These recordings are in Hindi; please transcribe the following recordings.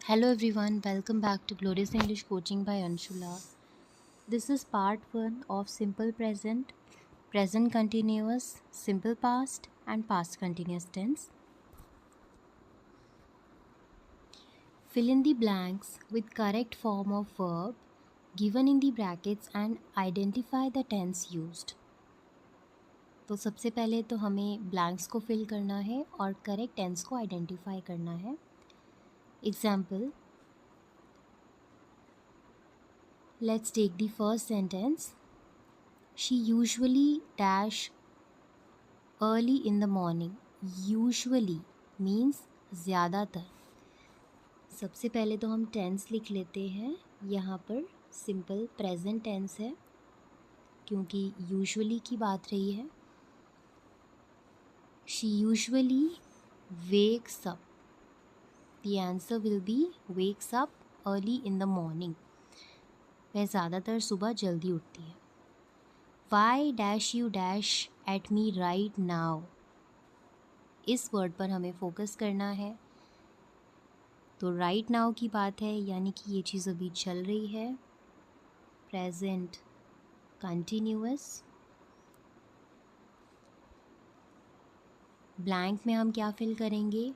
Hello everyone, welcome back to Glorious English Coaching by Anshula. This is part 1 of simple present, present continuous, simple past and past continuous tense. Fill in the blanks with correct form of verb given in the brackets and identify the tense used. तो सबसे पहले तो हमें ब्लैंक्स को फिल करना है और करेक्ट टेंस को आइडेंटिफाई करना है. Example, let's take the first sentence. She usually dash early in the morning. Usually means ज़्यादातर. सबसे पहले तो हम टेंस लिख लेते हैं. यहाँ पर सिंपल प्रेजेंट टेंस है क्योंकि यूजुअली की बात रही है. She usually wakes up. The answer will be wakes up early in the morning. वह ज़्यादातर सुबह जल्दी उठती है. Why dash you dash at me right now? इस वर्ड पर हमें फोकस करना है. तो राइट नाउ की बात है यानी कि ये चीज़ अभी चल रही है. Present continuous. ब्लैंक में हम क्या फिल करेंगे?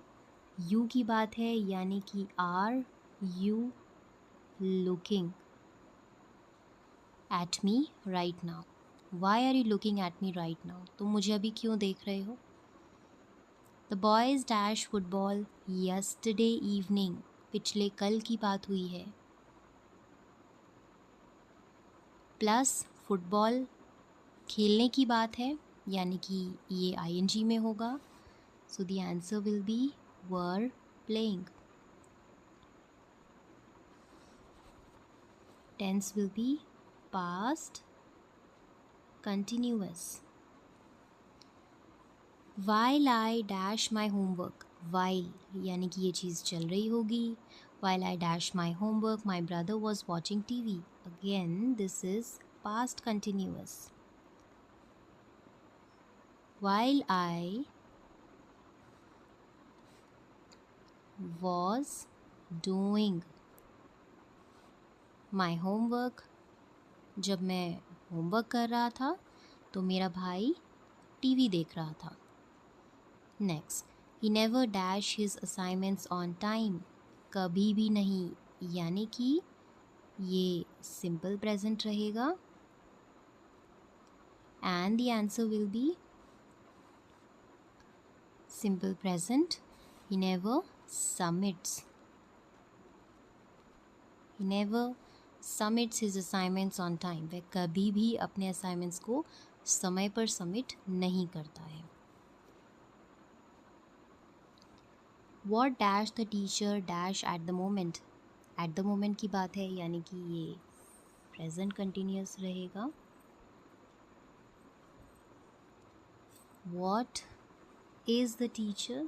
यू की बात है यानी कि are you looking at me right now. Why are you looking at me right now? तुम मुझे अभी क्यों देख रहे हो? The boys dash football yesterday evening. पिछले कल की बात हुई है. प्लस फुटबॉल खेलने की बात है यानी कि ये आईएनजी में होगा. So the answer will be were playing. Tense will be past continuous. While I dash my homework. While यानी कि ये चीज़ चल रही होगी. While I dash my homework my brother was watching TV. Again this is past continuous. While I was doing my homework. जब मैं होमवर्क कर रहा था तो मेरा भाई टीवी देख रहा था. Next, he never dash his assignments on time. कभी भी नहीं यानी कि ये सिंपल प्रेजेंट रहेगा. And the answer will B simple present. He never submits. He never submits his assignments on time. वह कभी भी अपने असाइनमेंट्स को समय पर सबमिट नहीं करता है. What dash the teacher dash at the moment? At the moment की बात है यानी कि ये present continuous रहेगा. What is the teacher?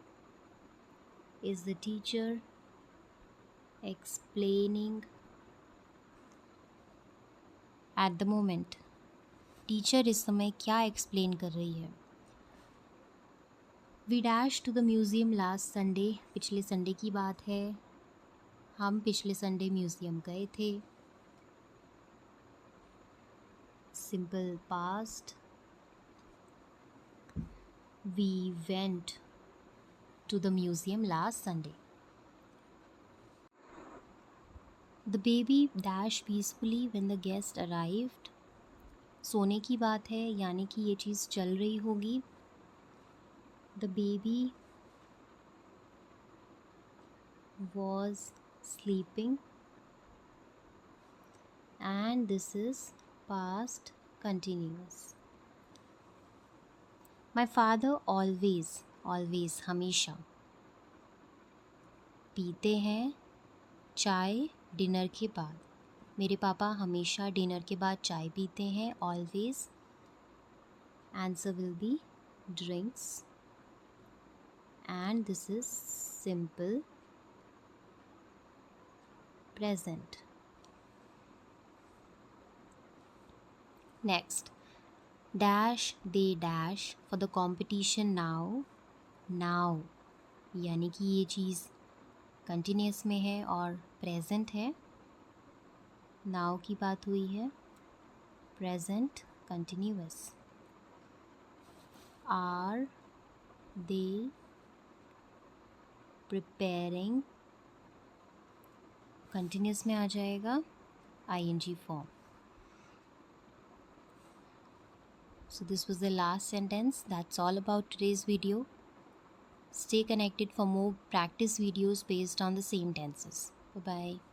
Is the teacher explaining at the moment? Teacher इस समय क्या एक्सप्लेन कर रही है? We dash to the museum last Sunday. पिछले संडे की बात है. हम पिछले संडे म्यूज़ियम गए थे. Simple past. We went to the museum last Sunday. The baby dash peacefully when the guest arrived. सोने की बात है यानी कि ये चीज़ चल रही होगी. The baby was sleeping and this is past continuous. My father always हमेशा पीते हैं चाय डिनर के बाद. मेरे पापा हमेशा डिनर के बाद चाय पीते हैं. always. Answer will be drinks and this is simple present. Next, dash they dash for the competition now. यानी कि ये चीज़ कंटिन्यूस में है और प्रेजेंट है। नाउ की बात हुई है, present continuous. Are they preparing, continuous में आ जाएगा ing form. So this was the last sentence. That's all about today's video. Stay connected for more practice videos based on the same tenses. Bye bye.